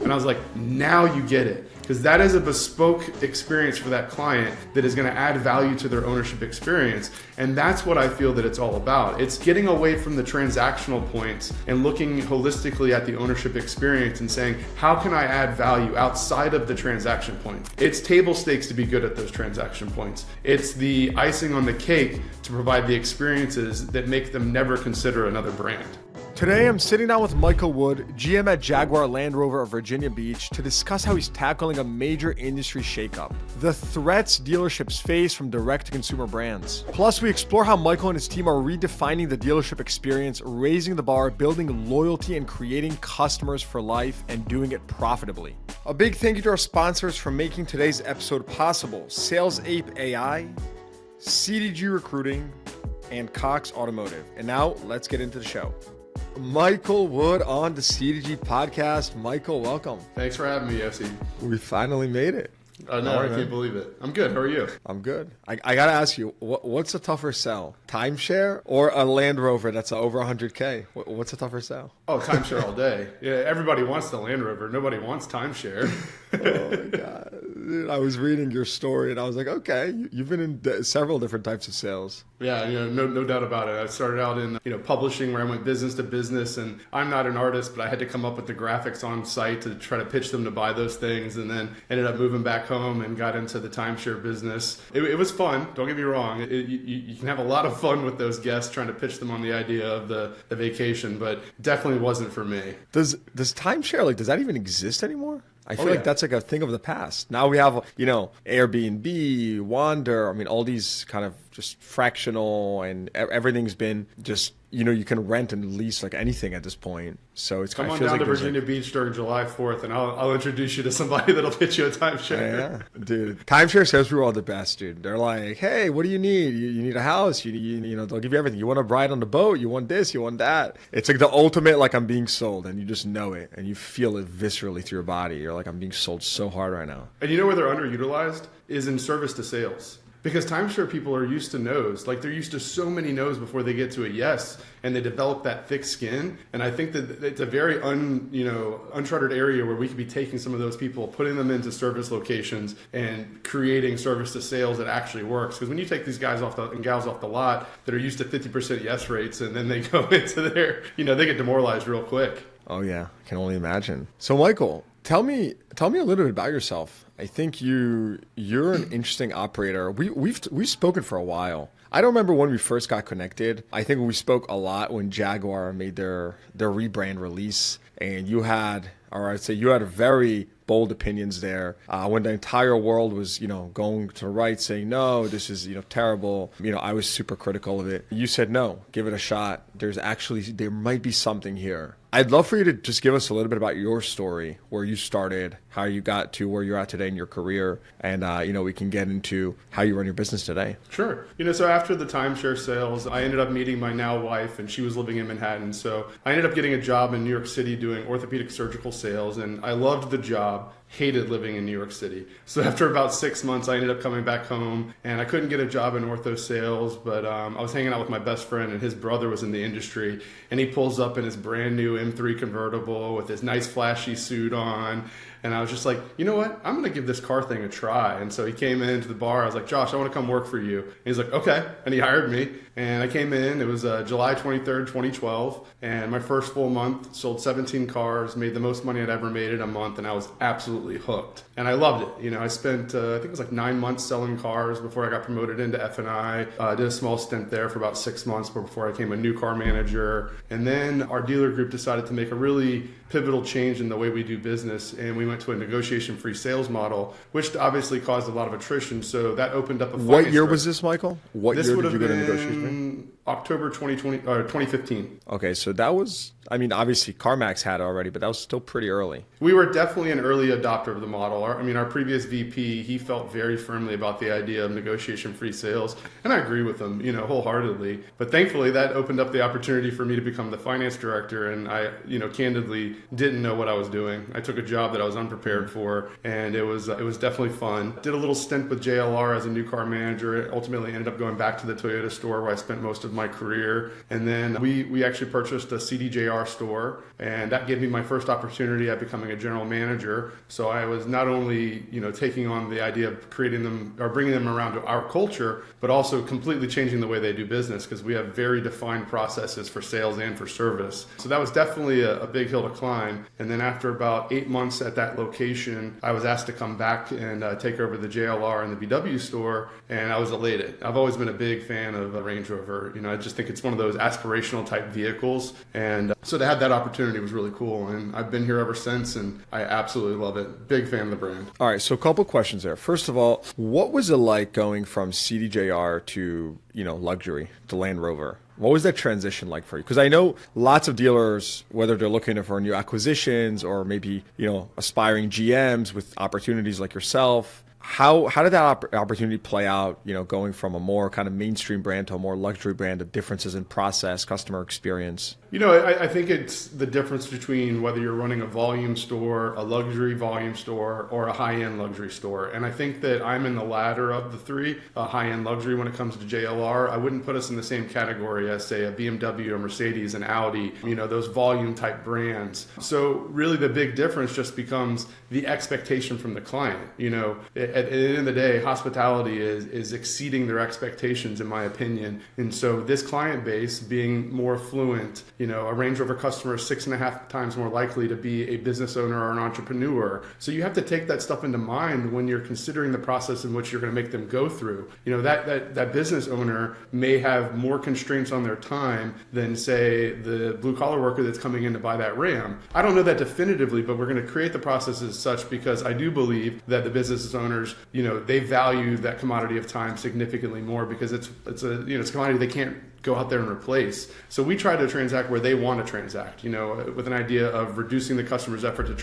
And I was like, now you get it. Because that is a bespoke experience for that client that is going to add value to their ownership experience. And that's what I feel that it's all about. It's getting away from the transactional points and looking holistically at the ownership experience and saying, how can I add value outside of the transaction point? It's table stakes to be good at those transaction points. It's the icing on the cake to provide the experiences that make them never consider another brand. Today, I'm sitting down with Michael Wood, GM at Jaguar Land Rover of Virginia Beach, to discuss how he's tackling a major industry shakeup, the threats dealerships face from direct-to-consumer brands. Plus, we explore how Michael and his team are redefining the dealership experience, raising the bar, building loyalty, and creating customers for life, and doing it profitably. A big thank you to our sponsors for making today's episode possible: Sales Ape AI, CDG Recruiting, and Cox Automotive. And now, let's get into the show. Michael Wood on the CDG podcast. Michael, welcome. Thanks for having me, Yossi. We finally made it. No, I can't believe it. I'm good. How are you? I'm good. I got to ask you, what's a tougher sell? Timeshare or a Land Rover that's over 100K? What's a tougher sell? Oh, timeshare all day. Yeah, everybody wants the Land Rover. Nobody wants timeshare. Oh, my God. Dude, I was reading your story and I was like, okay, you've been in several different types of sales. Yeah, no doubt about it. I started out in publishing, where I went business to business, and I'm not an artist, but I had to come up with the graphics on site to try to pitch them to buy those things, and then ended up moving back home and got into the timeshare business. It was fun. Don't get me wrong. You can have a lot of fun with those guests trying to pitch them on the idea of the vacation, but definitely wasn't for me. Does timeshare, does that even exist anymore? I feel like that's like a thing of the past. Now we have, Airbnb, Wander, all these kind of just fractional, and everything's been just, you can rent and lease like anything at this point. So it's kind of feels like Come on down to Virginia Beach during July 4th and I'll introduce you to somebody that'll pitch you a timeshare. Yeah, dude. Timeshare salespeople are the best, dude. They're like, hey, what do you need? You need a house. They'll give you everything. You want to ride on the boat? You want this? You want that? It's like the ultimate, I'm being sold, and you just know it and you feel it viscerally through your body. You're like, I'm being sold so hard right now. And you know where they're underutilized is in service to sales. Because timeshare people are used to no's. They're used to so many no's before they get to a yes, and they develop that thick skin. And I think that it's a very uncharted area where we could be taking some of those people, putting them into service locations, and creating service to sales that actually works. Because when you take these guys and gals off the lot that are used to 50% yes rates, and then they go into they get demoralized real quick. Oh yeah, I can only imagine. So Michael, tell me a little bit about yourself. I think you're an interesting operator. We've spoken for a while. I don't remember when we first got connected. I think we spoke a lot when Jaguar made their rebrand release, and you had very bold opinions there when the entire world was going to the right, saying no, this is terrible. I was super critical of it. You said no, give it a shot. There might be something here. I'd love for you to just give us a little bit about your story, where you started, how you got to where you're at today in your career, and we can get into how you run your business today. Sure. So after the timeshare sales, I ended up meeting my now wife, and she was living in Manhattan. So I ended up getting a job in New York City doing orthopedic surgical sales, and I loved the job. Hated living in New York City. So after about 6 months, I ended up coming back home, and I couldn't get a job in ortho sales, but I was hanging out with my best friend, and his brother was in the industry, and he pulls up in his brand new M3 convertible with his nice flashy suit on. And I was just like, you know what? I'm going to give this car thing a try. And so he came into the bar. I was like, Josh, I want to come work for you. And he's like, okay. And he hired me. And I came in. It was July 23rd, 2012. And my first full month, sold 17 cars, made the most money I'd ever made in a month. And I was absolutely hooked. And I loved it. I spent, I think it was 9 months selling cars before I got promoted into F&I. Did a small stint there for about 6 months before I became a new car manager. And then our dealer group decided to make a really pivotal change in the way we do business, and we went to a negotiation-free sales model, which obviously caused a lot of attrition. So that opened up a. What year was this, Michael? What year did you go to negotiation? October 2015. Okay, so that was, obviously CarMax had it already, but that was still pretty early. We were definitely an early adopter of the model. Our previous VP, he felt very firmly about the idea of negotiation-free sales, and I agree with him, wholeheartedly. But thankfully, that opened up the opportunity for me to become the finance director, and I, candidly didn't know what I was doing. I took a job that I was unprepared for, and it was definitely fun. Did a little stint with JLR as a new car manager. Ultimately ended up going back to the Toyota store where I spent most of my career. And then we actually purchased a CDJR JR store, and that gave me my first opportunity at becoming a general manager. So I was not only, taking on the idea of creating them or bringing them around to our culture, but also completely changing the way they do business, because we have very defined processes for sales and for service. So that was definitely a big hill to climb. And then after about 8 months at that location, I was asked to come back and take over the JLR and the VW store, and I was elated. I've always been a big fan of Range Rover. I just think it's one of those aspirational type vehicles, and so to have that opportunity was really cool, and I've been here ever since, and I absolutely love it. Big fan of the brand. All right, so a couple questions there. First of all, what was it like going from CDJR to, luxury, to Land Rover? What was that transition like for you? Because I know lots of dealers, whether they're looking for new acquisitions or maybe, aspiring GMs with opportunities like yourself, how did that opportunity play out, going from a more kind of mainstream brand to a more luxury brand, the differences in process, customer experience? I think it's the difference between whether you're running a volume store, a luxury volume store, or a high-end luxury store. And I think that I'm in the latter of the three, high-end luxury when it comes to JLR. I wouldn't put us in the same category as, say, a BMW, a Mercedes, an Audi, those volume-type brands. So really the big difference just becomes the expectation from the client. At the end of the day, hospitality is exceeding their expectations, in my opinion. And so this client base being more affluent, a Range Rover customer is 6.5 times more likely to be a business owner or an entrepreneur. So you have to take that stuff into mind when you're considering the process in which you're going to make them go through. That business owner may have more constraints on their time than, say, the blue collar worker that's coming in to buy that Ram. I don't know that definitively, but we're going to create the process as such, because I do believe that the business owners, they value that commodity of time significantly more, because it's a commodity they can't go out there and replace. So we try to transact where they want to transact, with an idea of reducing the customer's effort to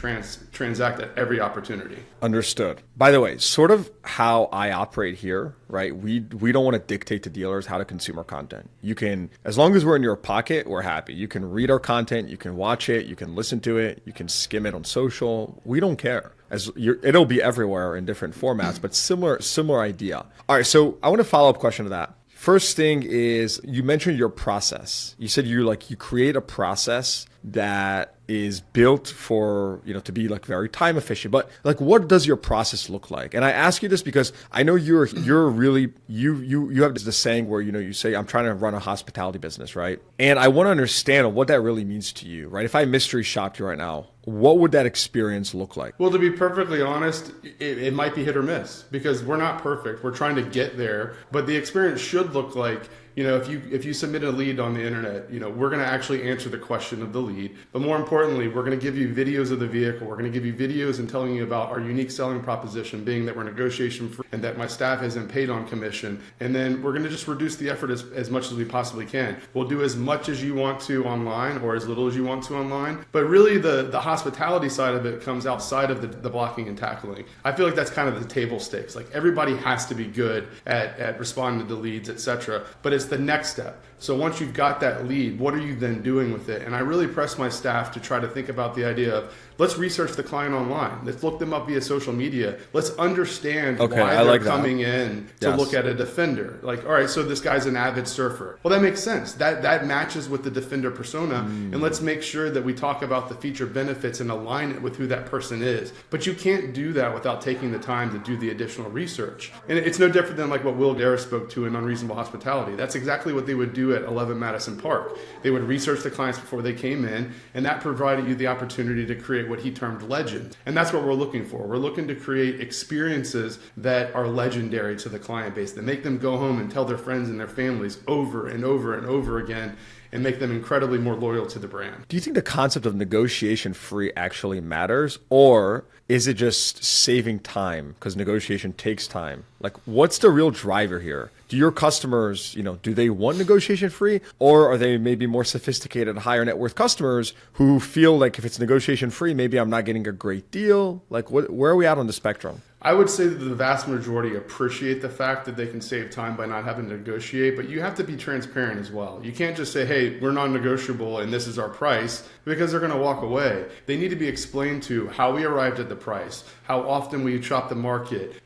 transact at every opportunity. Understood. By the way, sort of how I operate here, right? We don't want to dictate to dealers how to consume our content. You can, as long as we're in your pocket, we're happy. You can read our content, you can watch it, you can listen to it, you can skim it on social. We don't care. It'll be everywhere in different formats, but similar idea. All right, so I want to follow up question to that. First thing is, you mentioned your process. You said you create a process that is built for, to be very time efficient. But what does your process look like? And I ask you this because I know you're really, you have the saying where, you say, I'm trying to run a hospitality business, right? And I want to understand what that really means to you, right? If I mystery shopped you right now, what would that experience look like? Well, to be perfectly honest, it might be hit or miss, because we're not perfect. We're trying to get there, but the experience should look like, if you submit a lead on the internet, we're going to actually answer the question of the lead. But more importantly, we're going to give you videos of the vehicle. We're going to give you videos and telling you about our unique selling proposition, being that we're negotiation free and that my staff isn't paid on commission. And then we're going to just reduce the effort as much as we possibly can. We'll do as much as you want to online or as little as you want to online. But really the hospitality side of it comes outside of the blocking and tackling. I feel like that's kind of the table stakes. Everybody has to be good at responding to leads, etc. But it's the next step. So once you've got that lead, what are you then doing with it? And I really press my staff to try to think about the idea of, let's research the client online. Let's look them up via social media. Let's understand why they're coming in to look at a Defender. All right, so this guy's an avid surfer. Well, that makes sense. That matches with the Defender persona. And let's make sure that we talk about the feature benefits and align it with who that person is. But you can't do that without taking the time to do the additional research. And it's no different than what Will Dara spoke to in Unreasonable Hospitality. That's exactly what they would do at 11 Madison Park. They would research the clients before they came in, and that provided you the opportunity to create what he termed legend. And that's what we're looking for. We're looking to create experiences that are legendary to the client base, that make them go home and tell their friends and their families over and over and over again, and make them incredibly more loyal to the brand. Do you think the concept of negotiation free actually matters, or is it just saving time because negotiation takes time? What's the real driver here? Do your customers, do they want negotiation free, or are they maybe more sophisticated, higher net worth customers who feel like if it's negotiation free, maybe I'm not getting a great deal? Where are we at on the spectrum? I would say that the vast majority appreciate the fact that they can save time by not having to negotiate, but you have to be transparent as well. You can't just say, hey, we're non-negotiable and this is our price, because they're going to walk away. They need to be explained to how we arrived at the price, how often we shop the market,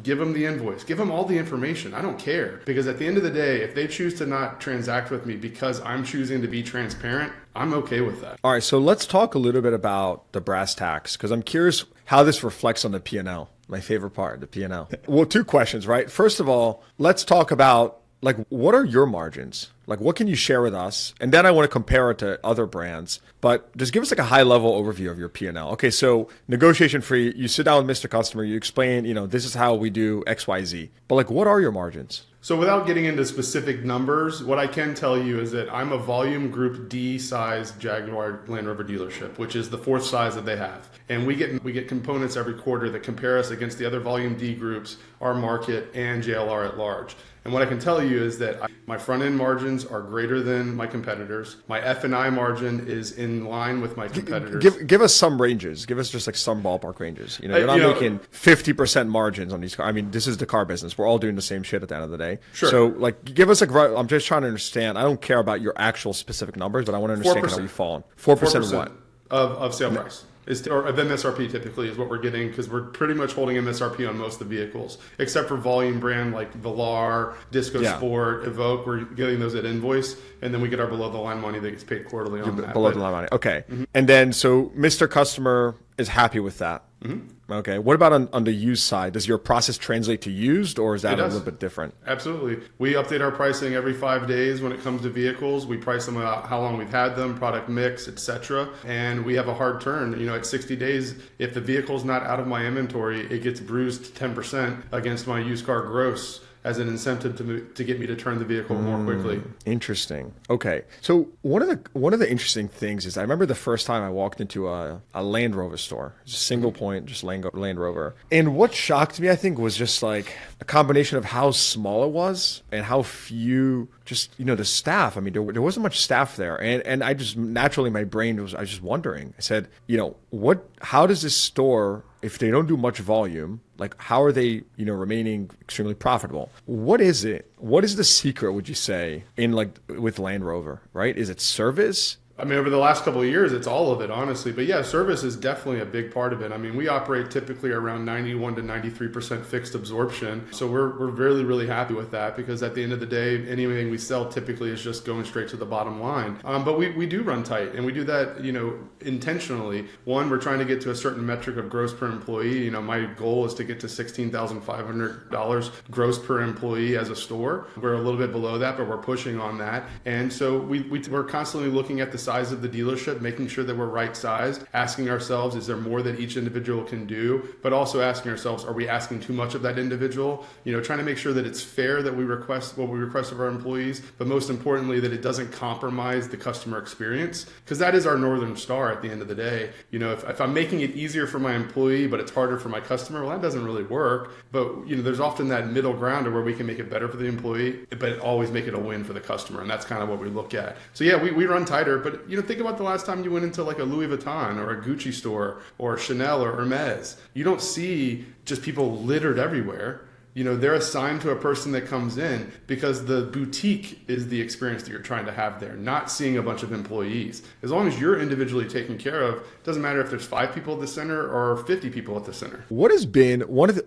give them the invoice, give them all the information. I don't care, because at the end of the day, if they choose to not transact with me because I'm choosing to be transparent, I'm okay with that. All right, so let's talk a little bit about the brass tacks, because I'm curious how this reflects on the P&L. My favorite part, the P&L. Well, two questions, right? First of all, let's talk about what are your margins? What can you share with us? And then I want to compare it to other brands, but just give us a high level overview of your P&L. Okay, so negotiation free, you sit down with Mr. Customer, you explain, this is how we do X, Y, Z. But what are your margins? So without getting into specific numbers, what I can tell you is that I'm a volume group D size Jaguar Land Rover dealership, which is the fourth size that they have. And we get components every quarter that compare us against the other volume D groups, our market, and JLR at large. And what I can tell you is that my front end margins are greater than my competitors. My F&I margin is in line with my competitors. Give us some ranges. Give us just some ballpark ranges. You're not making 50% margins on these cars. I mean, this is the car business. We're all doing the same shit at the end of the day. Sure. So give us I'm just trying to understand. I don't care about your actual specific numbers, but I want to understand how you fall. 4% what? Of sale price. Or of MSRP typically is what we're getting, because we're pretty much holding MSRP on most of the vehicles, except for volume brand like Velar, Disco Sport, Evoque. We're getting those at invoice, and then we get our below the line money that gets paid quarterly on that. Below the line money, okay. Mm-hmm. And then so Mr. Customer is happy with that. Mm-hmm. Okay. What about on the used side? Does your process translate to used, or is that a little bit different? Absolutely. We update our pricing every 5 days when it comes to vehicles. We price them out how long we've had them, product mix, etc. And we have a hard turn. At 60 days, if the vehicle's not out of my inventory, it gets bruised 10% against my used car gross as an incentive to get me to turn the vehicle more quickly. Interesting. Okay. So one of the interesting things is I remember the first time I walked into a Land Rover store, just single point, just Land Rover. And what shocked me, I think, was just a combination of how small it was and how few the staff. I mean, there wasn't much staff there. And I just naturally, my brain I was just wondering. I said, how does this store, if they don't do much volume, how are they, remaining extremely profitable? What is it? What is the secret, would you say, in with Land Rover, right? Is it service? I mean, over the last couple of years, it's all of it, honestly. But yeah, service is definitely a big part of it. I mean, we operate typically around 91 to 93% fixed absorption. So we're really, really happy with that, because at the end of the day, anything we sell typically is just going straight to the bottom line. But we do run tight, and we do that, intentionally. One, we're trying to get to a certain metric of gross per employee. My goal is to get to $16,500 gross per employee as a store. We're a little bit below that, but we're pushing on that. And so we're constantly looking at the size of the dealership, making sure that we're right sized, asking ourselves, is there more that each individual can do? But also asking ourselves, are we asking too much of that individual? Trying to make sure that it's fair that we request what we request of our employees, but most importantly, that it doesn't compromise the customer experience, because that is our Northern Star at the end of the day. If I'm making it easier for my employee, but it's harder for my customer, well, that doesn't really work. But, there's often that middle ground where we can make it better for the employee, but always make it a win for the customer. And that's kind of what we look at. So yeah, we run tighter, but think about the last time you went into a Louis Vuitton or a Gucci store or Chanel or Hermes. You don't see just people littered everywhere. They're assigned to a person that comes in, because the boutique is the experience that you're trying to have there, not seeing a bunch of employees. As long as you're individually taken care of, it doesn't matter if there's 5 people at the center or 50 people at the center. What has been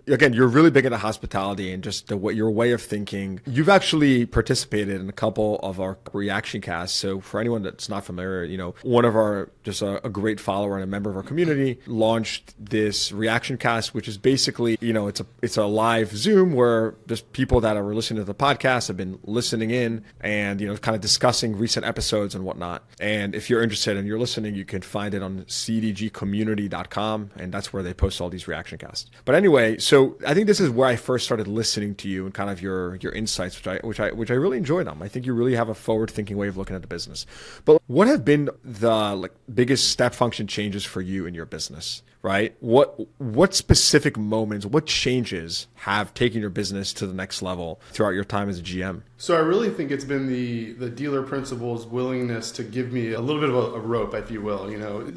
again, you're really big into hospitality and just your way of thinking. You've actually participated in a couple of our reaction casts. So for anyone that's not familiar, one of our, just a great follower and a member of our community launched this reaction cast, which is basically, it's a live Zoom where just people that are listening to the podcast have been listening in and, kind of discussing recent episodes and whatnot. And if you're interested and you're listening, you can find it on cdgcommunity.com, and that's where they post all these reaction casts. But anyway, so I think this is where I first started listening to you and kind of your insights, which I really enjoyed them. I think you really have a forward-thinking way of looking at the business. But what have been the biggest step function changes for you in your business? right? What specific moments, what changes have taken your business to the next level throughout your time as a GM? So I really think it's been the dealer principal's willingness to give me a little bit of a rope, if you will.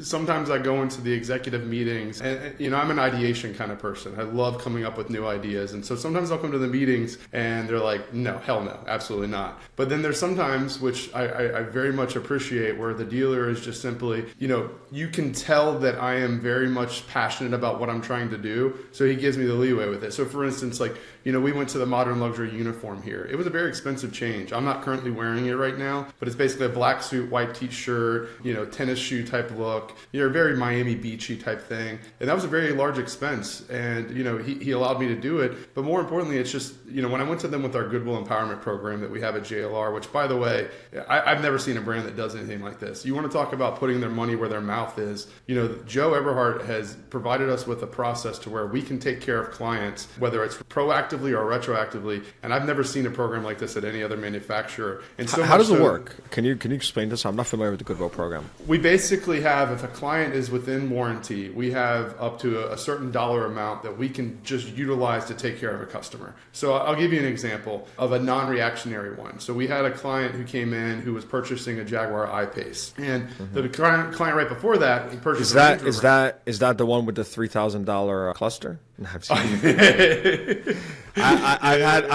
Sometimes I go into the executive meetings and I'm an ideation kind of person. I love coming up with new ideas. And so sometimes I'll come to the meetings and they're like, no, hell no, absolutely not. But then there's sometimes, which I very much appreciate, where the dealer is just simply, you can tell that I am very much passionate about what I'm trying to do. So he gives me the leeway with it. So for instance, we went to the modern luxury uniform here. It was a very expensive change. I'm not currently wearing it right now, but it's basically a black suit, white t-shirt, tennis shoe type look, very Miami Beachy type thing. And that was a very large expense. And, he allowed me to do it. But more importantly, it's just, when I went to them with our Goodwill Empowerment program that we have at JLR, which by the way, I've never seen a brand that does anything like this. You want to talk about putting their money where their mouth is. Joe Eberhardt has provided us with a process to where we can take care of clients, whether it's proactively or retroactively. And I've never seen a program like this at any other manufacturer. And so how does it work? Can you explain this? I'm not familiar with the Goodwill program. We basically have, if a client is within warranty, we have up to a certain dollar amount that we can just utilize to take care of a customer. So I'll give you an example of a non-reactionary one. So we had a client who came in who was purchasing a Jaguar I-Pace. And the client right before that, he purchased a Range Rover. Is that the one with the $3,000 cluster? I've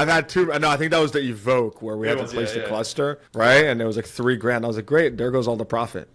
had two. No, I think that was the Evoque where we had to replace the cluster, right? And it was like $3,000. I was like, great, there goes all the profit.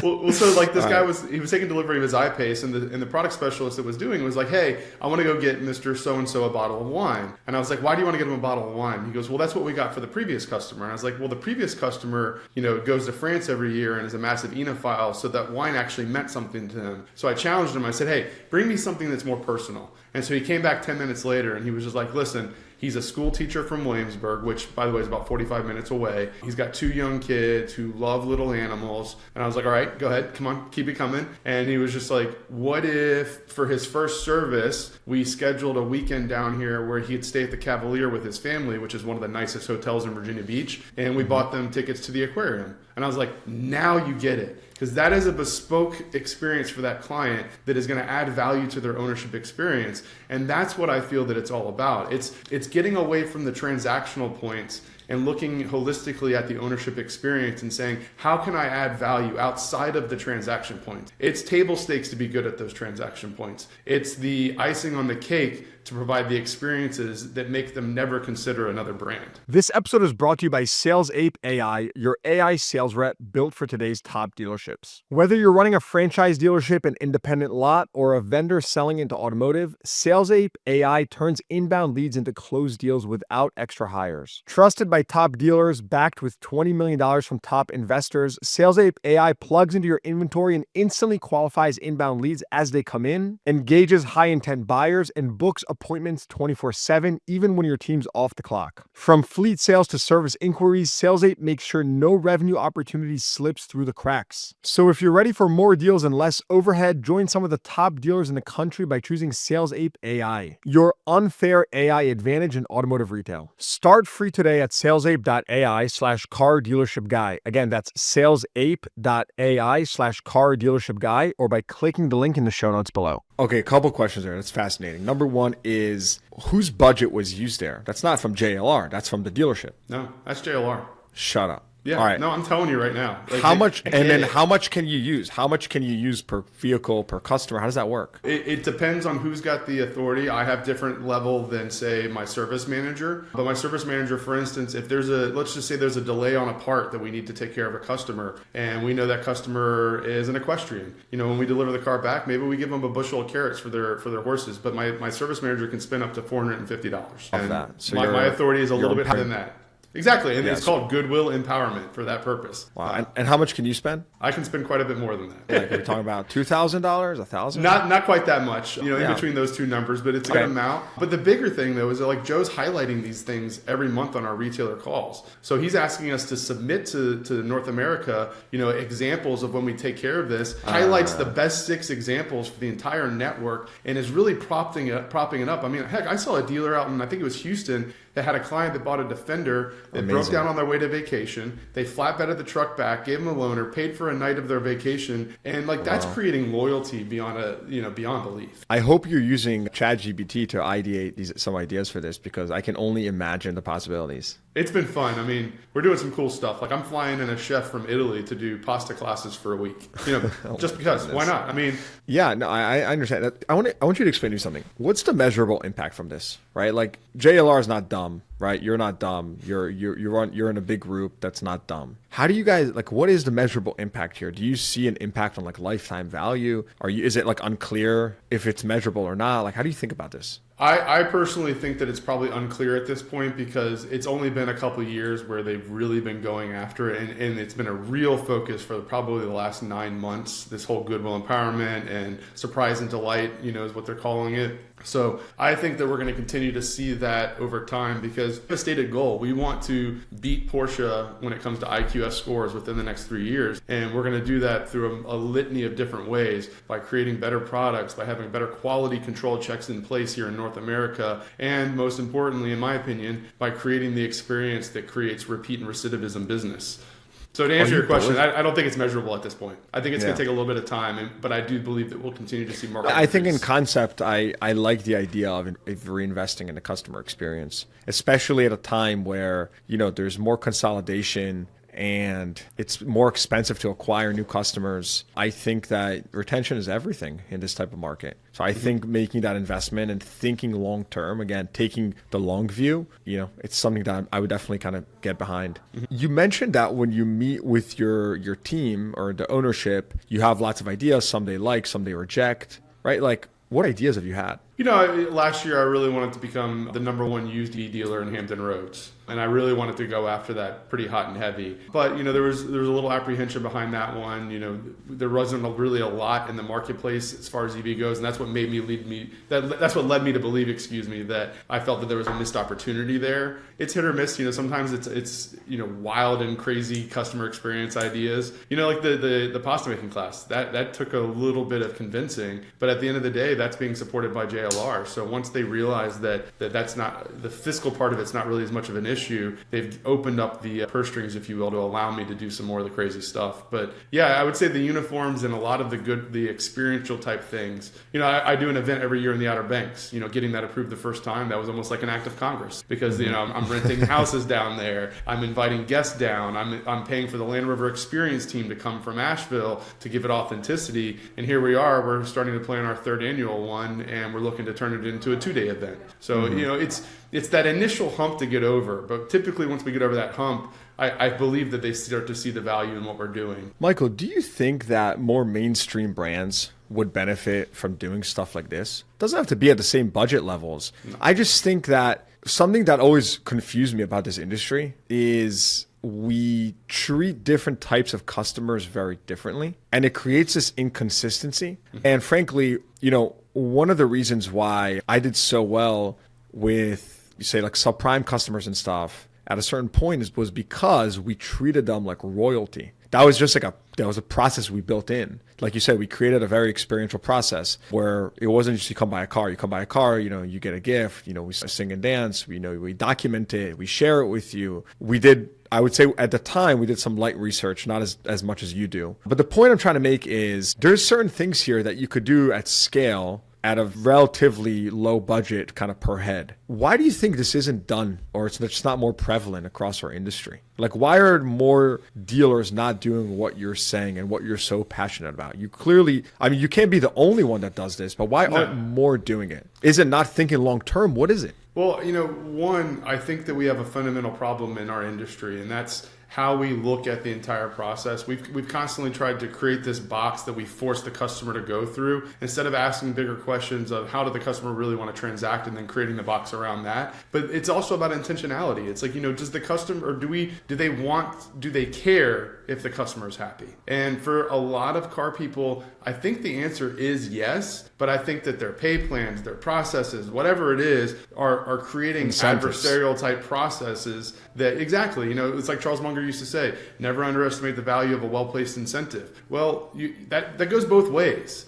So this guy was taking delivery of his I-Pace, and the product specialist that was doing was like, hey, I want to go get Mr. So-and-so a bottle of wine. And I was like, why do you want to get him a bottle of wine? He goes, well, that's what we got for the previous customer. And I was like, well, the previous customer, goes to France every year and is a massive enophile, so that wine actually meant something to him. So I challenged him. I said, hey, bring me something that's more personal. And so he came back 10 minutes later and he was just like, listen, he's a school teacher from Williamsburg, which, by the way, is about 45 minutes away. He's got 2 young kids who love little animals. And I was like, all right, go ahead. Come on, keep it coming. And he was just like, what if for his first service, we scheduled a weekend down here where he'd stay at the Cavalier with his family, which is one of the nicest hotels in Virginia Beach. And we bought them tickets to the aquarium. And I was like, now you get it. Because that is a bespoke experience for that client that is going to add value to their ownership experience. And that's what I feel that it's all about. It's getting away from the transactional points and looking holistically at the ownership experience and saying, how can I add value outside of the transaction points? It's table stakes to be good at those transaction points. It's the icing on the cake to provide the experiences that make them never consider another brand. This episode is brought to you by SalesApe AI, your AI sales rep built for today's top dealerships. Whether you're running a franchise dealership, an independent lot, or a vendor selling into automotive, SalesApe AI turns inbound leads into closed deals without extra hires. Trusted by top dealers, backed with $20 million from top investors, SalesApe AI plugs into your inventory and instantly qualifies inbound leads as they come in, engages high-intent buyers, and books appointments 24/7, even when your team's off the clock. From fleet sales to service inquiries, SalesApe makes sure no revenue opportunity slips through the cracks. So if you're ready for more deals and less overhead, join some of the top dealers in the country by choosing SalesApe AI, your unfair AI advantage in automotive retail. Start free today at salesape.ai/car dealership guy. Again, that's salesape.ai/car dealership guy, or by clicking the link in the show notes below. Okay, a couple questions there. That's fascinating. Number one is, whose budget was used there? That's not from JLR. That's from the dealership. No, that's JLR. Shut up. Yeah, all right. No, I'm telling you right now. How much can you use? How much can you use per vehicle, per customer? How does that work? It depends on who's got the authority. I have different level than, say, my service manager. But my service manager, for instance, if let's just say there's a delay on a part that we need to take care of a customer, and we know that customer is an equestrian. When we deliver the car back, maybe we give them a bushel of carrots for their horses. But my service manager can spend up to $450. Of that. So my authority is a little bit higher than that. Exactly, and it's called Goodwill Empowerment for that purpose. Wow, and how much can you spend? I can spend quite a bit more than that. Like, we're talking about $2,000, $1,000? Not quite that much, in between those two numbers, but it's a good amount. But the bigger thing, though, is that, like, Joe's highlighting these things every month on our retailer calls. So he's asking us to submit to North America, examples of when we take care of this, highlights the best 6 examples for the entire network, and is really propping it up. I mean, heck, I saw a dealer out in, I think it was Houston, They had a client that bought a Defender that Amazing. broke down on their way to vacation. They flatbedded the truck back, gave them a loaner, paid for a night of their vacation, and like that's creating loyalty beyond belief. I hope you're using ChatGPT to ideate some ideas for this, because I can only imagine the possibilities. It's been fun. I mean, we're doing some cool stuff. Like I'm flying in a chef from Italy to do pasta classes for a week. Just because. Why not? I mean, yeah, no, I understand that. I want you to explain to me something. What's the measurable impact from this, right? Like JLR is not dumb, right? You're not dumb. You're in a big group that's not dumb. How do you guys, like, what is the measurable impact here? Do you see an impact on like lifetime value? Is it like unclear if it's measurable or not? Like, how do you think about this? I personally think that it's probably unclear at this point, because it's only been a couple of years where they've really been going after it, and it's been a real focus for probably the last 9 months. This whole goodwill empowerment and surprise and delight, is what they're calling it. So I think that we're going to continue to see that over time, because we have a stated goal. We want to beat Porsche when it comes to IQS scores within the next 3 years. And we're going to do that through a litany of different ways, by creating better products, by having better quality control checks in place here in North America, and most importantly, in my opinion, by creating the experience that creates repeat and recidivism business. So to answer your question, I don't think it's measurable at this point. I think it's going to take a little bit of time, but I do believe that we'll continue to see more. I think in concept, I like the idea of reinvesting in the customer experience, especially at a time where, there's more consolidation and it's more expensive to acquire new customers. I think that retention is everything in this type of market. So I think making that investment and thinking long term, again, taking the long view, it's something that I would definitely kind of get behind. You mentioned that when you meet with your team or the ownership, you have lots of ideas. Some they like, some they reject, right? Like, what ideas have you had? Last year I really wanted to become the number one used dealer in Hampton Roads. And I really wanted to go after that pretty hot and heavy. But, there was a little apprehension behind that one. There wasn't really a lot in the marketplace as far as EV goes. And that's what that's what led me to believe, that I felt that there was a missed opportunity there. It's hit or miss. Sometimes it's wild and crazy customer experience ideas. Like the pasta making class, that took a little bit of convincing. But at the end of the day, that's being supported by JLR. So once they realize that's not, the fiscal part of it's not really as much of an issue, they've opened up the purse strings, if you will, to allow me to do some more of the crazy stuff. But yeah, I would say the uniforms and a lot of the experiential type things. I do an event every year in the Outer Banks. Getting that approved the first time, that was almost like an act of Congress, because I'm renting houses down there. I'm inviting guests down. I'm paying for the Land Rover experience team to come from Asheville to give it authenticity. And here we are. We're starting to plan our 3rd annual one, and we're looking to turn it into a 2-day event. So it's that initial hump to get over. But typically, once we get over that hump, I believe that they start to see the value in what we're doing. Michael, do you think that more mainstream brands would benefit from doing stuff like this? Doesn't have to be at the same budget levels. No. I just think that something that always confused me about this industry is we treat different types of customers very differently, and it creates this inconsistency. And frankly, one of the reasons why I did so well with, say, like subprime customers and stuff at a certain point was because we treated them like royalty. That was just that was a process we built in. Like you said, we created a very experiential process where it wasn't just you come buy a car, you get a gift, we sing and dance, we document it, we share it with you. I would say at the time, we did some light research, not as much as you do. But the point I'm trying to make is there's certain things here that you could do at scale at a relatively low budget kind of per head. Why do you think this isn't done, or it's just not more prevalent across our industry? Like, why are more dealers not doing what you're saying and what you're so passionate about? You clearly, you can't be the only one that does this, but why aren't more doing it? Is it not thinking long term? What is it? Well, one, I think that we have a fundamental problem in our industry, and that's how we look at the entire process. We've constantly tried to create this box that we force the customer to go through, instead of asking bigger questions of how do the customer really want to transact, and then creating the box around that. But it's also about intentionality. It's like, does the customer, or do they care if the customer is happy? And for a lot of car people, I think the answer is yes, but I think that their pay plans, their processes, whatever it is, are creating incentives. Adversarial type processes that, exactly, it's like Charles Munger used to say, never underestimate the value of a well-placed incentive. Well, that goes both ways.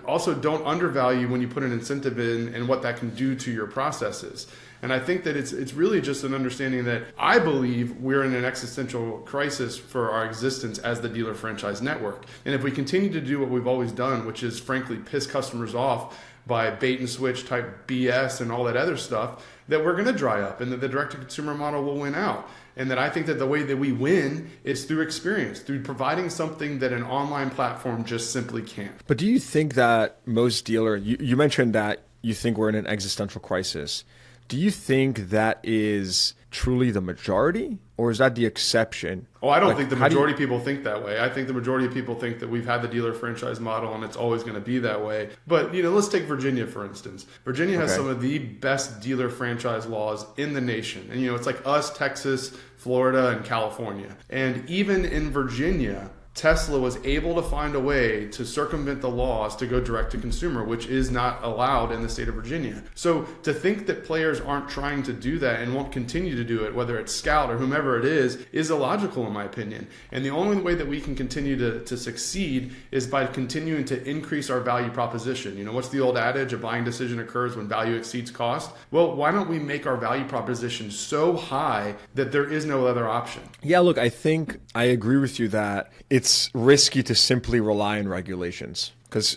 Also don't undervalue when you put an incentive in and what that can do to your processes. And I think that it's really just an understanding that I believe we're in an existential crisis for our existence as the dealer franchise network. And if we continue to do what we've always done, which is frankly piss customers off by bait and switch type BS and all that other stuff, that we're going to dry up and that the direct-to-consumer model will win out. And that I think that the way that we win is through experience, through providing something that an online platform just simply can't. But do you think that most you mentioned that you think we're in an existential crisis. Do you think that is truly the majority, or is that the exception? Oh, I don't think the majority of people think that way. I think the majority of people think that we've had the dealer franchise model and it's always going to be that way. But, let's take Virginia, for instance. Virginia has some of the best dealer franchise laws in the nation. And, it's like us, Texas, Florida, and California. And even in Virginia, Tesla was able to find a way to circumvent the laws to go direct to consumer, which is not allowed in the state of Virginia. So to think that players aren't trying to do that and won't continue to do it, whether it's Scout or whomever it is illogical in my opinion. And the only way that we can continue to succeed is by continuing to increase our value proposition. What's the old adage? A buying decision occurs when value exceeds cost. Well, why don't we make our value proposition so high that there is no other option? Yeah, look, I think I agree with you that it's risky to simply rely on regulations because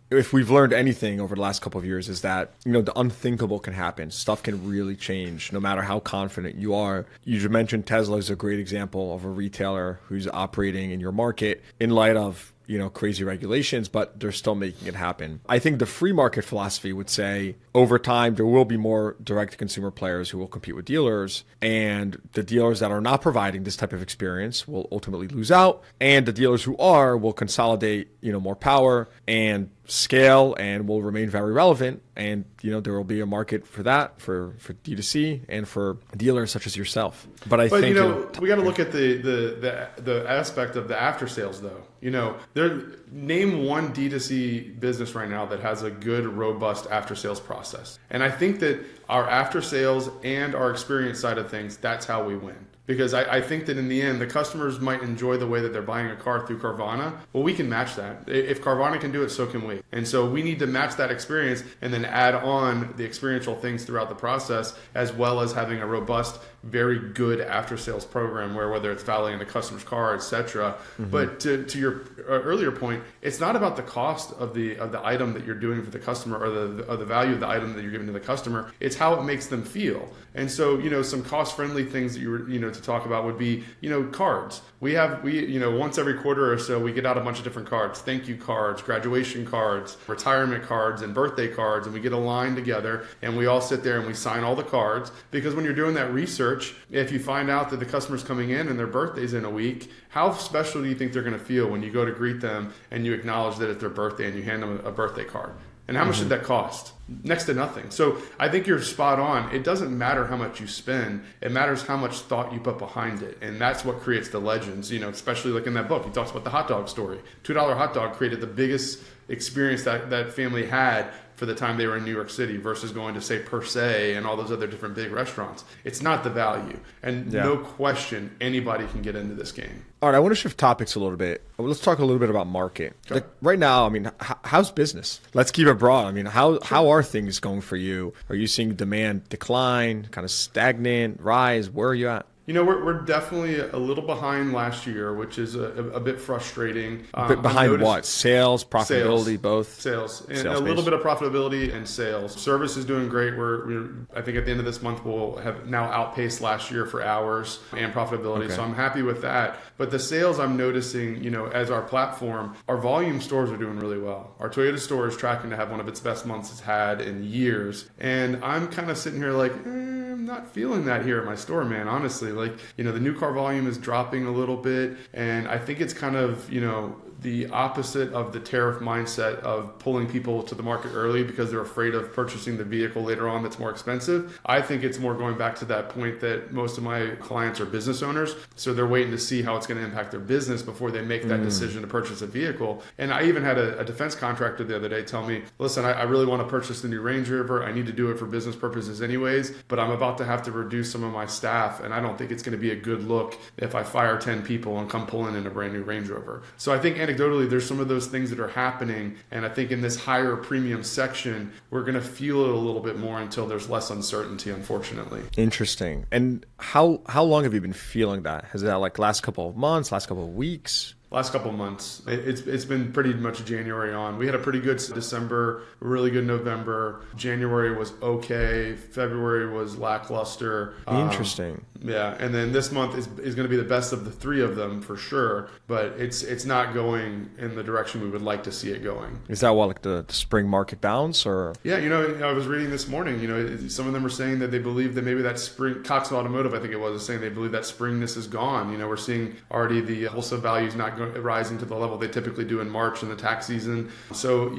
if we've learned anything over the last couple of years is that, the unthinkable can happen. Stuff can really change no matter how confident you are. You just mentioned Tesla is a great example of a retailer who's operating in your market in light of, crazy regulations, but they're still making it happen. I think the free market philosophy would say over time, there will be more direct to consumer players who will compete with dealers, and the dealers that are not providing this type of experience will ultimately lose out. And the dealers who are will consolidate, more power and scale and will remain very relevant. And, there will be a market for that, for D2C and for dealers such as yourself. But I think, we got to look at the aspect of the after sales though. Name one D2C business right now that has a good, robust after sales process. And I think that our after sales and our experience side of things, that's how we win. Because I think that in the end, the customers might enjoy the way that they're buying a car through Carvana. Well, we can match that. If Carvana can do it, so can we. And so we need to match that experience and then add on the experiential things throughout the process, as well as having a robust, very good after sales program where whether it's valeting the customer's car, etc. Mm-hmm. But to your earlier point, it's not about the cost of the item that you're doing for the customer or the value of the item that you're giving to the customer. It's how it makes them feel. And so, some cost-friendly things that you were, to talk about would be, cards. We once every quarter or so, we get out a bunch of different cards, thank you cards, graduation cards, retirement cards, and birthday cards. And we get a line together and we all sit there and we sign all the cards, because when you're doing that research, if you find out that the customer's coming in and their birthday's in a week, how special do you think they're going to feel when you go to greet them and you acknowledge that it's their birthday and you hand them a birthday card? And how much did that cost? Next to nothing. So I think you're spot on. It doesn't matter how much you spend. It matters how much thought you put behind it. And that's what creates the legends, especially like in that book. He talks about the hot dog story. $2 hot dog created the biggest experience that family had for the time they were in New York City versus going to, say, Per Se and all those other different big restaurants. It's not the value. And no question, anybody can get into this game. All right, I want to shift topics a little bit. Let's talk a little bit about market. Sure. Like right now, how's business? Let's keep it broad. How are things going for you? Are you seeing demand decline, kind of stagnant, rise? Where are you at? We're definitely a little behind last year, which is a bit frustrating. Behind what? Sales, profitability, both? Sales. And a little bit of profitability and sales. Service is doing great. I think at the end of this month, we'll have now outpaced last year for hours and profitability. Okay. So I'm happy with that. But the sales I'm noticing, as our platform, our volume stores are doing really well. Our Toyota store is tracking to have one of its best months it's had in years. And I'm kind of sitting here like, I'm not feeling that here at my store, man, honestly. The new car volume is dropping a little bit, and I think it's kind of, the opposite of the tariff mindset of pulling people to the market early because they're afraid of purchasing the vehicle later on that's more expensive. I think it's more going back to that point that most of my clients are business owners, so they're waiting to see how it's going to impact their business before they make that decision to purchase a vehicle. And I even had a defense contractor the other day tell me, listen, I really want to purchase the new Range Rover. I need to do it for business purposes anyways, but I'm about to have to reduce some of my staff, and I don't think it's going to be a good look if I fire 10 people and come pulling in a brand new Range Rover. So I think anecdotally, there's some of those things that are happening. And I think in this higher premium section, we're going to feel it a little bit more until there's less uncertainty, unfortunately. Interesting. And how long have you been feeling that? Has that like last couple of months, last couple of weeks? Last couple of months. It's been pretty much January on. We had a pretty good December, really good November. January was okay. February was lackluster. Interesting. Yeah, and then this month is going to be the best of the three of them for sure, but it's not going in the direction we would like to see it going. Is that what, like the spring market bounce or? Yeah, I was reading this morning, some of them are saying that they believe that maybe that spring, Cox Automotive, I think it was saying they believe that springness is gone. We're seeing already the wholesale values not rising to the level they typically do in March in the tax season. So,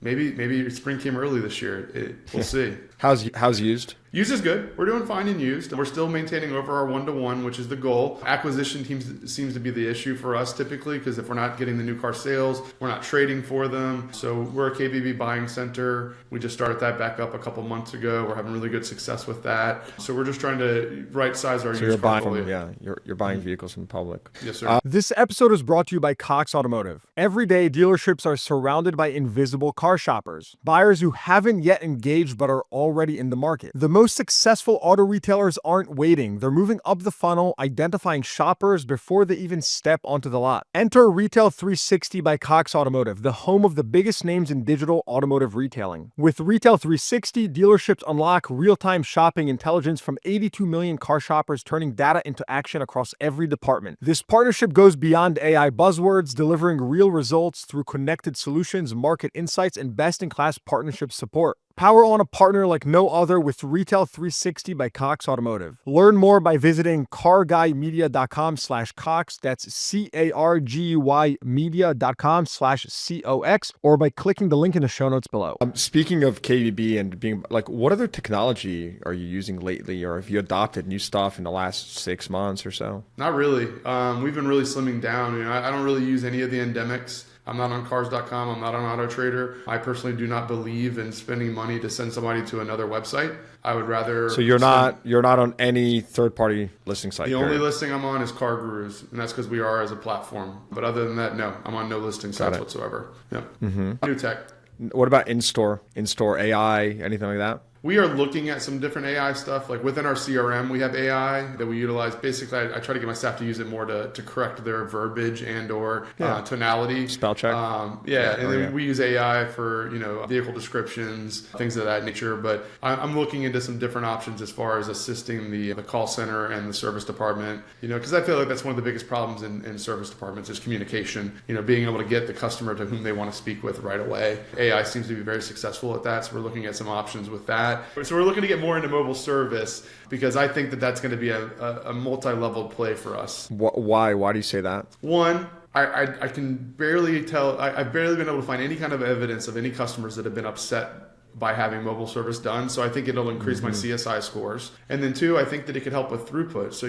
maybe spring came early this year. We'll see. How's used? Used is good. We're doing fine in used. We're still maintaining over our 1-to-1, which is the goal. Acquisition seems to be the issue for us typically, because if we're not getting the new car sales, we're not trading for them. So we're a KBB buying center. We just started that back up a couple months ago. We're having really good success with that. So we're just trying to right size our used portfolio. You're buying vehicles from the public. Yes, sir. This episode is brought to you by Cox Automotive. Every day, dealerships are surrounded by invisible car shoppers, buyers who haven't yet engaged but are already in the market. The most successful auto retailers aren't waiting. They're moving up the funnel, identifying shoppers before they even step onto the lot. Enter Retail 360 by Cox Automotive, the home of the biggest names in digital automotive retailing. With Retail 360, dealerships unlock real-time shopping intelligence from 82 million car shoppers, turning data into action across every department. This partnership goes beyond AI buzzwords, delivering real results through connected solutions, market insights, and best-in-class partnership support. Power on a partner like no other with Retail 360 by Cox Automotive. Learn more by visiting carguymedia.com/Cox. That's CARGUY media.com/COX, or by clicking the link in the show notes below. Speaking of KBB and being like, what other technology are you using lately, or have you adopted new stuff in the last 6 months or so? Not really. We've been really slimming down. I don't really use any of the endemics. I'm not on cars.com. I'm not on AutoTrader. I personally do not believe in spending money to send somebody to another website. I would rather. So you're not on any third-party listing site. The only listing I'm on is Car Gurus, and that's because we are as a platform. But other than that, no, I'm on no listing sites whatsoever. Yeah. New tech. What about in-store AI, anything like that? We are looking at some different AI stuff. Like within our CRM, we have AI that we utilize. Basically, I try to get my staff to use it more to correct their verbiage and or tonality. Spell check. We use AI for vehicle descriptions, things of that nature. But I'm looking into some different options as far as assisting the call center and the service department. Because I feel like that's one of the biggest problems in service departments is communication. Being able to get the customer to whom they want to speak with right away. AI seems to be very successful at that, so we're looking at some options with that. So we're looking to get more into mobile service because I think that that's going to be a multi-level play for us. Why? Why do you say that? One, I can barely tell. I've barely been able to find any kind of evidence of any customers that have been upset by having mobile service done. So I think it'll increase my CSI scores. And then two, I think that it could help with throughput. So,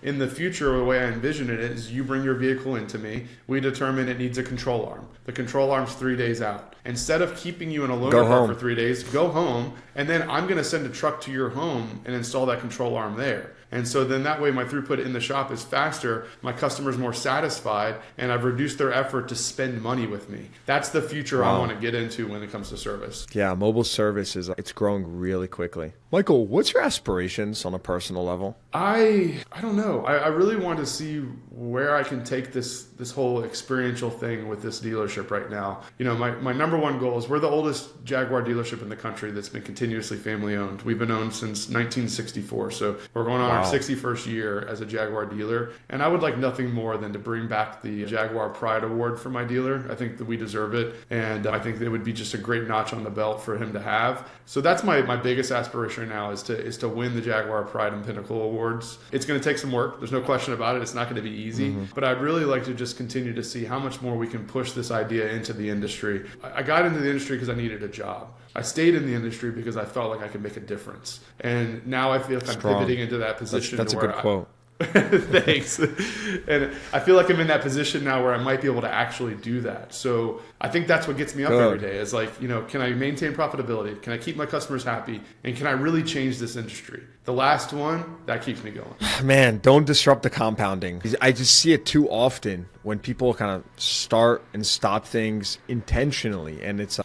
in the future, the way I envision it is you bring your vehicle into me, we determine it needs a control arm. The control arm's 3 days out. Instead of keeping you in a loaner car for 3 days, go home, and then I'm going to send a truck to your home and install that control arm there. And so then that way my throughput in the shop is faster, my customer's more satisfied, and I've reduced their effort to spend money with me. That's the future I want to get into when it comes to service. Yeah, mobile service it's growing really quickly. Michael, what's your aspirations on a personal level? I don't know. I really want to see where I can take this whole experiential thing with this dealership right now. My number one goal is we're the oldest Jaguar dealership in the country that's been continuously family owned. We've been owned since 1964. So we're going on our 61st year as a Jaguar dealer. And I would like nothing more than to bring back the Jaguar Pride Award for my dealer. I think that we deserve it. And I think it would be just a great notch on the belt for him to have. So that's my biggest aspiration now is to win the Jaguar Pride and Pinnacle Awards. It's going to take some work. There's no question about it. It's not going to be easy. But I'd really like to just continue to see how much more we can push this idea into the industry. I got into the industry because I needed a job. I stayed in the industry because I felt like I could make a difference. And now I feel like I'm pivoting into that position. That's a good quote. Thanks. And I feel like I'm in that position now where I might be able to actually do that. So I think that's what gets me up every day is like, can I maintain profitability? Can I keep my customers happy? And can I really change this industry? The last one, that keeps me going. Man, don't disrupt the compounding. I just see it too often when people kind of start and stop things intentionally. And it's,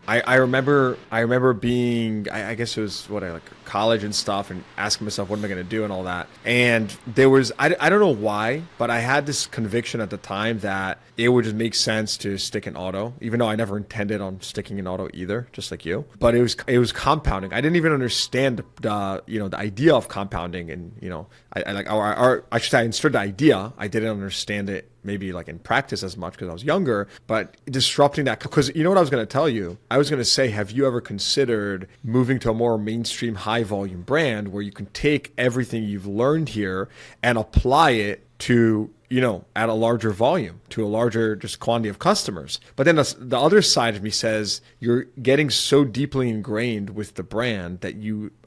I remember being, I guess it was like college and stuff, and asking myself, what am I going to do and all that. And there was, I don't know why, but I had this conviction at the time that it would just make sense to stick in auto, even though I never intended on sticking in auto either, just like you. But it was compounding. I didn't even understand the idea of compounding, and I should say I understood the idea. I didn't understand it maybe like in practice as much because I was younger, but disrupting that, because you know what I was going to tell you? I was going to say, have you ever considered moving to a more mainstream high volume brand where you can take everything you've learned here and apply it to, at a larger volume, to a larger just quantity of customers? But then the other side of me says, you're getting so deeply ingrained with the brand that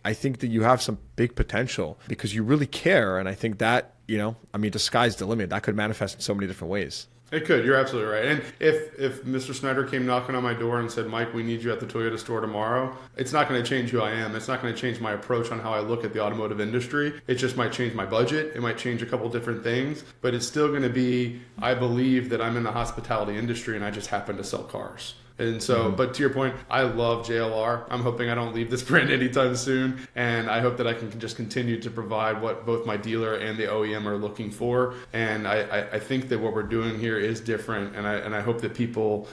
I think that you have some big potential because you really care. And I think that, the sky's the limit. That could manifest in so many different ways. It could. You're absolutely right. And if Mr. Snyder came knocking on my door and said, Mike, we need you at the Toyota store tomorrow, it's not going to change who I am. It's not going to change my approach on how I look at the automotive industry. It just might change my budget. It might change a couple different things, but it's still going to be, I believe that I'm in the hospitality industry and I just happen to sell cars. And so, but to your point, I love JLR. I'm hoping I don't leave this brand anytime soon. And I hope that I can just continue to provide what both my dealer and the OEM are looking for. And I think that what we're doing here is different. And I hope that people,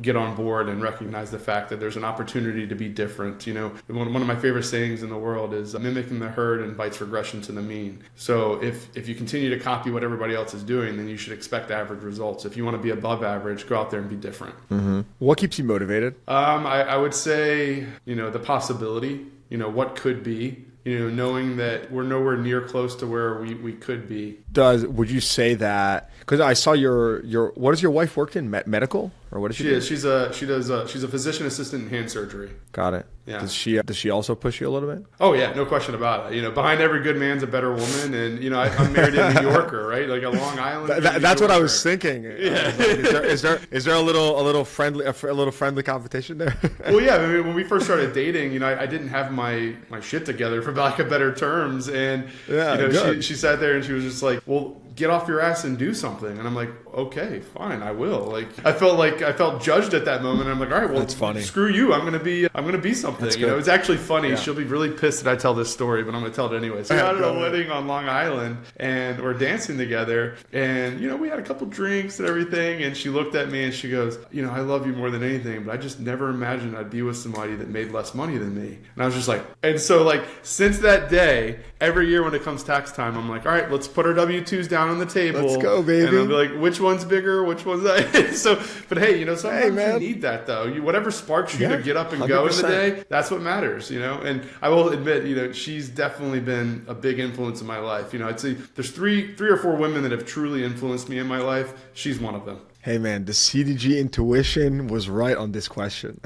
get on board and recognize the fact that there's an opportunity to be different. One of my favorite sayings in the world is mimicking the herd invites regression to the mean. So if you continue to copy what everybody else is doing, then you should expect average results. If you want to be above average, go out there and be different. Mm-hmm. What keeps you motivated? I would say, the possibility, what could be, knowing that we're nowhere near close to where we could be. Would you say that, because I saw your what does your wife work in? Medical? Or what does she do? She's a physician assistant in hand surgery. Got it. Yeah. Does she also push you a little bit? Oh yeah, no question about it. Behind every good man's a better woman, and I'm married to a New Yorker, right? Like a Long Island. That's what I was thinking. Yeah. Is there a little friendly competition there? Well, yeah. I mean, when we first started dating, I didn't have my shit together, for lack of better terms, and she sat there and she was just like, well, get off your ass and do something. And I'm like, okay, fine, I will. Like, I felt judged at that moment. I'm like, all right, well, that's funny. Screw you. I'm gonna be something. It's actually funny. Yeah. She'll be really pissed that I tell this story, but I'm gonna tell it anyway. So we had a wedding on Long Island, and we're dancing together, and we had a couple drinks and everything. And she looked at me and she goes, I love you more than anything, but I just never imagined I'd be with somebody that made less money than me. And I was just like, and so like since that day, every year when it comes tax time, I'm like, all right, let's put our W-2s down on the table. Let's go, baby. And I'll be like, which one's bigger? Which one's that? So, but hey, sometimes you need that though. Whatever sparks you to get up and 100%. Go in the day, that's what matters, And I will admit, she's definitely been a big influence in my life. I'd say there's three or four women that have truly influenced me in my life. She's one of them. Hey man, the CDG intuition was right on this question.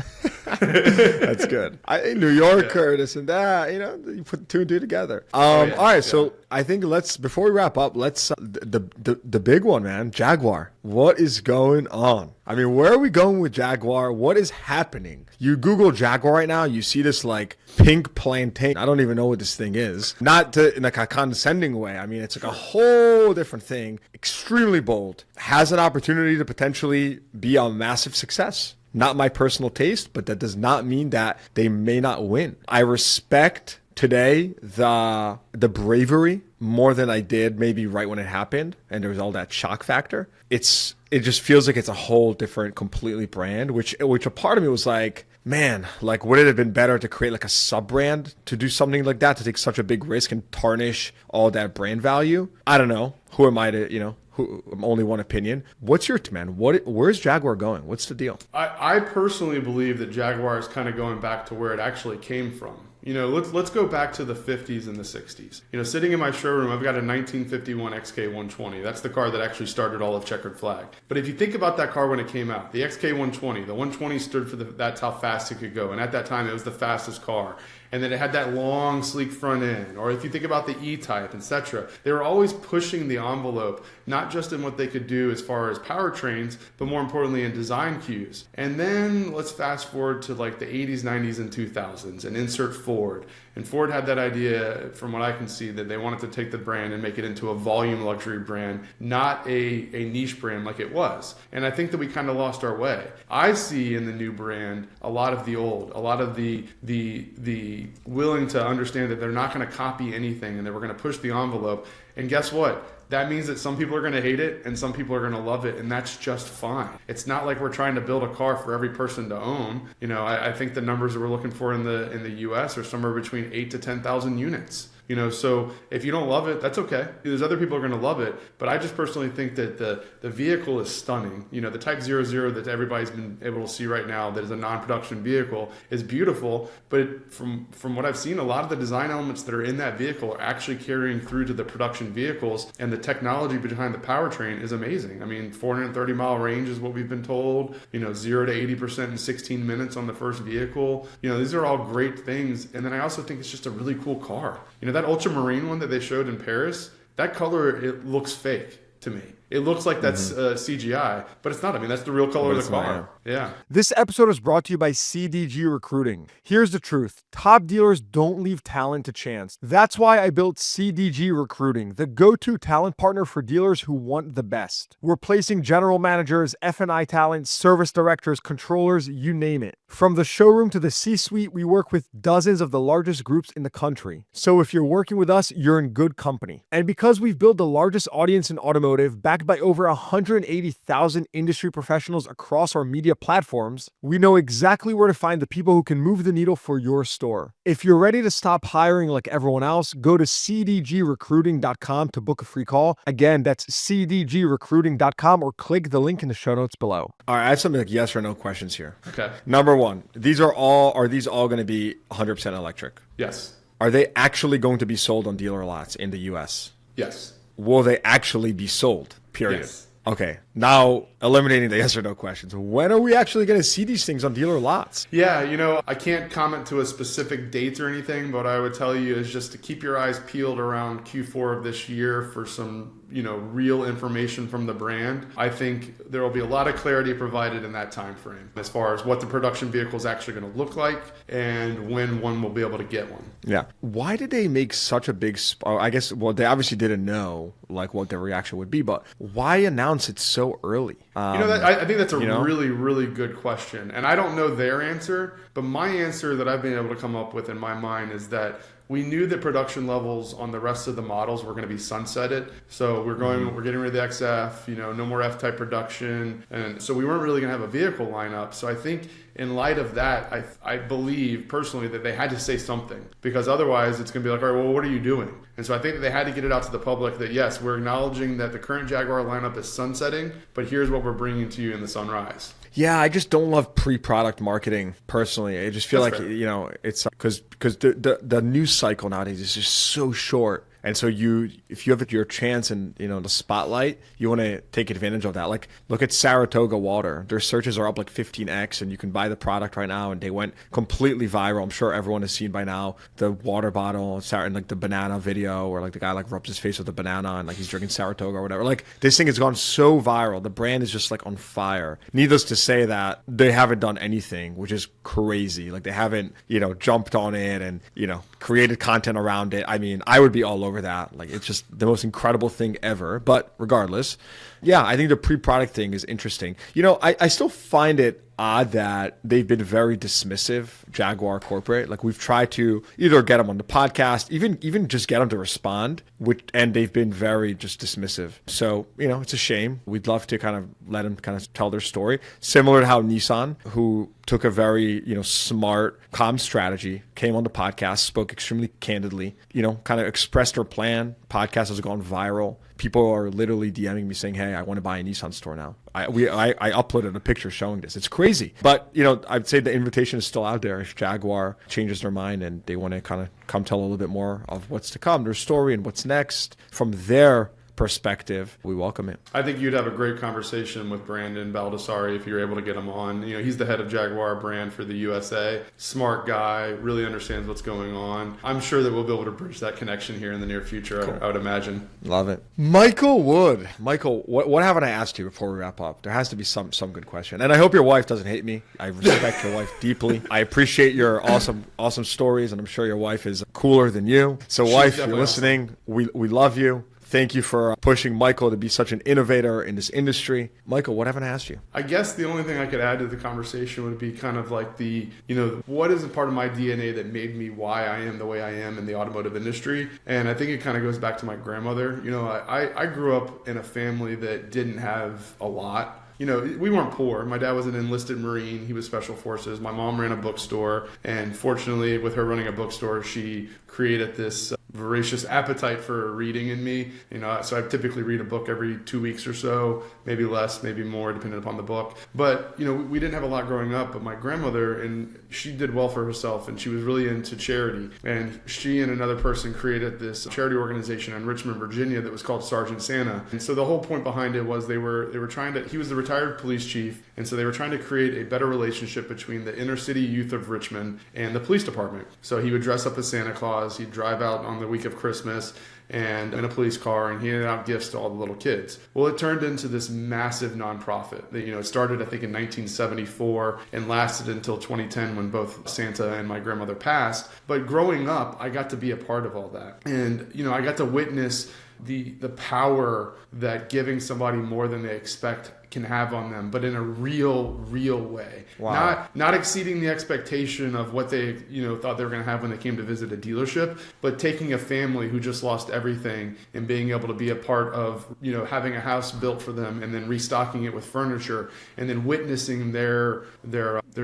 That's good. New Yorker, this and that, you put two and two together. All right, so I think before we wrap up, let's the big one, man, Jaguar. What is going on? I mean, where are we going with Jaguar? What is happening? You Google Jaguar right now, you see this like pink plantain. I don't even know what this thing is. Not in like a condescending way. I mean, it's like a whole different thing. Extremely bold. Has an opportunity to potentially be a massive success. Not my personal taste, but that does not mean that they may not win. I respect today the bravery more than I did maybe right when it happened, and there was all that shock factor. It just feels like it's a whole different, completely brand, which a part of me was like, man, like would it have been better to create like a sub brand to do something like that, to take such a big risk and tarnish all that brand value? I don't know. Who am I to, only one opinion. What's your man? Where's Jaguar going? What's the deal? I personally believe that Jaguar is kind of going back to where it actually came from. Let's go back to the 50s and the 60s. Sitting in my showroom, I've got a 1951 XK120. That's the car that actually started all of Checkered Flag. But if you think about that car when it came out, the XK120, the 120 stood for that's how fast it could go. And at that time, it was the fastest car. And then it had that long, sleek front end. Or if you think about the E-Type, etc., they were always pushing the envelope, not just in what they could do as far as powertrains, but more importantly in design cues. And then let's fast forward to like the 80s, 90s, and 2000s and insert full Ford. And Ford had that idea, from what I can see, that they wanted to take the brand and make it into a volume luxury brand, not a niche brand like it was. And I think that we kind of lost our way. I see in the new brand a lot of the old, a lot of the willing to understand that they're not going to copy anything and that we're going to push the envelope. And guess what? That means that some people are going to hate it and some people are going to love it, and that's just fine. It's not like we're trying to build a car for every person to own. You know, I think the numbers that we're looking for in the U.S. are somewhere between 8 to 10,000 units. You know, so if you don't love it, that's okay. There's other people who are going to love it, but I just personally think that the vehicle is stunning. You know, the Type 00 that everybody's been able to see right now that is a non-production vehicle is beautiful, but from what I've seen, a lot of the design elements that are in that vehicle are actually carrying through to the production vehicles, and the technology behind the powertrain is amazing. I mean, 430-mile range is what we've been told, you know, 0 to 80% in 16 minutes on the first vehicle. You know, these are all great things, and then I also think it's just a really cool car. You know, that ultramarine one that they showed in Paris, that color, it looks fake to me. It looks like that's CGI, but it's not. I mean, that's the real color of the car. Yeah. This episode is brought to you by CDG Recruiting. Here's the truth. Top dealers don't leave talent to chance. That's why I built CDG Recruiting, the go-to talent partner for dealers who want the best. We're placing general managers, F&I talent, service directors, controllers, you name it. From the showroom to the C-suite, we work with dozens of the largest groups in the country. So if you're working with us, you're in good company. And because we've built the largest audience in automotive, backed by over 180,000 industry professionals across our media platforms, we know exactly where to find the people who can move the needle for your store. If you're ready to stop hiring like everyone else, go to cdgrecruiting.com to book a free call. Again, that's cdgrecruiting.com, or click the link in the show notes below. All right, I have some like yes or no questions here. Okay. Number one, are these all going to be 100% electric? Yes. Are they actually going to be sold on dealer lots in the US? Yes. Will they actually be sold? Period. Yes. Okay. Now, eliminating the yes or no questions. When are we actually going to see these things on dealer lots? Yeah, you know, I can't comment to a specific date or anything, but what I would tell you is just to keep your eyes peeled around Q4 of this year for some, you know, real information from the brand. I think there will be a lot of clarity provided in that time frame as far as what the production vehicle is actually going to look like and when one will be able to get one. Yeah. Why did they make such a big I guess, well, they obviously didn't know like what their reaction would be, but why announce it so early? You know, I think that's a really, really good question. And I don't know their answer, but my answer that I've been able to come up with in my mind is that we knew that production levels on the rest of the models were going to be sunsetted. So we're getting rid of the XF, you know, no more F-type production. And so we weren't really going to have a vehicle lineup. So I think in light of that, I believe personally that they had to say something, because otherwise it's going to be like, all right, well, what are you doing? And so I think that they had to get it out to the public that, yes, we're acknowledging that the current Jaguar lineup is sunsetting, but here's what we're bringing to you in the sunrise. Yeah, I just don't love pre-product marketing personally. I just feel That's like, fair. you know, it's because the news cycle nowadays is just so short. And so if you have your chance and, you know, the spotlight, you want to take advantage of that. Like, look at Saratoga Water. Their searches are up like 15x, and you can buy the product right now. And they went completely viral. I'm sure everyone has seen by now the water bottle and like the banana video, where like the guy like rubs his face with a banana and like he's drinking Saratoga or whatever. Like, this thing has gone so viral. The brand is just like on fire. Needless to say that they haven't done anything, which is crazy. Like, they haven't, you know, jumped on it and, you know, created content around it. I mean, I would be all over that. Like, it's just the most incredible thing ever. But regardless, yeah, I think the pre-product thing is interesting. You know, I still find it odd that they've been very dismissive, Jaguar corporate. Like, we've tried to either get them on the podcast, even just get them to respond, and they've been very just dismissive. So, you know, it's a shame. We'd love to kind of let them kind of tell their story. Similar to how Nissan, who took a very, you know, smart comm strategy, came on the podcast, spoke extremely candidly, you know, kind of expressed their plan. Podcast has gone viral. People are literally DMing me saying, hey, I want to buy a Nissan store now. I uploaded a picture showing this. It's crazy. But, you know, I'd say the invitation is still out there. If Jaguar changes their mind and they want to kind of come tell a little bit more of what's to come, their story and what's next from their perspective, we welcome it. I think you'd have a great conversation with Brandon Baldessari if you're able to get him on. He's the head of Jaguar brand for the USA. Smart guy, really understands what's going on. I'm sure that we'll be able to bridge that connection here in the near future, cool. I would imagine. Love it. Michael Wood. Michael, what haven't I asked you before we wrap up? There has to be some good question. And I hope your wife doesn't hate me. I respect your wife deeply. I appreciate your awesome stories, and I'm sure your wife is cooler than you. So wife, if you're listening, we love you. Thank you for pushing Michael to be such an innovator in this industry. Michael, what haven't I asked you? I guess the only thing I could add to the conversation would be kind of like what is a part of my DNA that made me why I am the way I am in the automotive industry? And I think it kind of goes back to my grandmother. I grew up in a family that didn't have a lot. We weren't poor. My dad was an enlisted Marine. He was Special Forces. My mom ran a bookstore. And fortunately, with her running a bookstore, she created this voracious appetite for reading in me. So I typically read a book every 2 weeks or so, maybe less, maybe more, depending upon the book. But, we didn't have a lot growing up. But my grandmother, and she did well for herself, and she was really into charity. And she and another person created this charity organization in Richmond, Virginia that was called Sergeant Santa. And so the whole point behind it was they were trying to, he was the retired police chief, and so they were trying to create a better relationship between the inner city youth of Richmond and the police department. So he would dress up as Santa Claus, he'd drive out on the week of Christmas and in a police car, and he handed out gifts to all the little kids. Well, it turned into this massive nonprofit that, it started, I think, in 1974 and lasted until 2010 when both Santa and my grandmother passed. But growing up, I got to be a part of all that. And, I got to witness the power that giving somebody more than they expect can have on them, but in a real way. Wow. Not exceeding the expectation of what they thought they were going to have when they came to visit a dealership, but taking a family who just lost everything and being able to be a part of having a house built for them and then restocking it with furniture and then witnessing their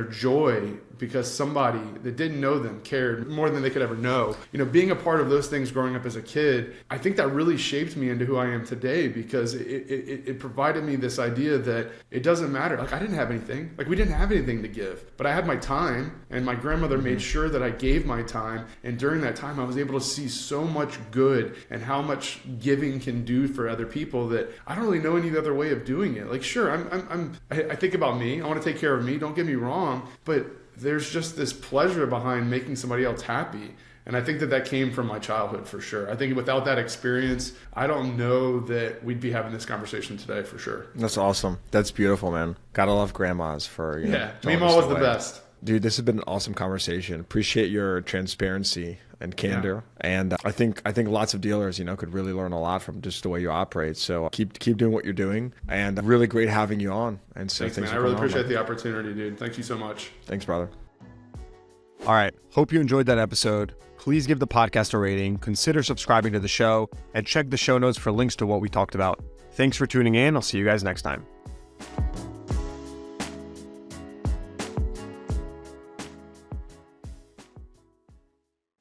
joy because somebody that didn't know them cared more than they could ever know. Being a part of those things growing up as a kid, I think that really shaped me into who I am today because it provided me this idea that it doesn't matter. Like I didn't have anything. Like we didn't have anything to give, but I had my time, and my grandmother made sure that I gave my time. And during that time, I was able to see so much good and how much giving can do for other people that I don't really know any other way of doing it. Like, sure, I think about me. I want to take care of me. Don't get me wrong, but there's just this pleasure behind making somebody else happy. And I think that came from my childhood for sure. I think without that experience, I don't know that we'd be having this conversation today for sure. That's awesome. That's beautiful, man. Gotta love grandmas for, Yeah, Meemaw was the best. Dude, this has been an awesome conversation. Appreciate your transparency and candor. Yeah. And I think lots of dealers, could really learn a lot from just the way you operate. So keep doing what you're doing, and really great having you on. And so thanks man. I really appreciate the opportunity, dude. Thank you so much. Thanks, brother. All right. Hope you enjoyed that episode. Please give the podcast a rating, consider subscribing to the show, and check the show notes for links to what we talked about. Thanks for tuning in. I'll see you guys next time.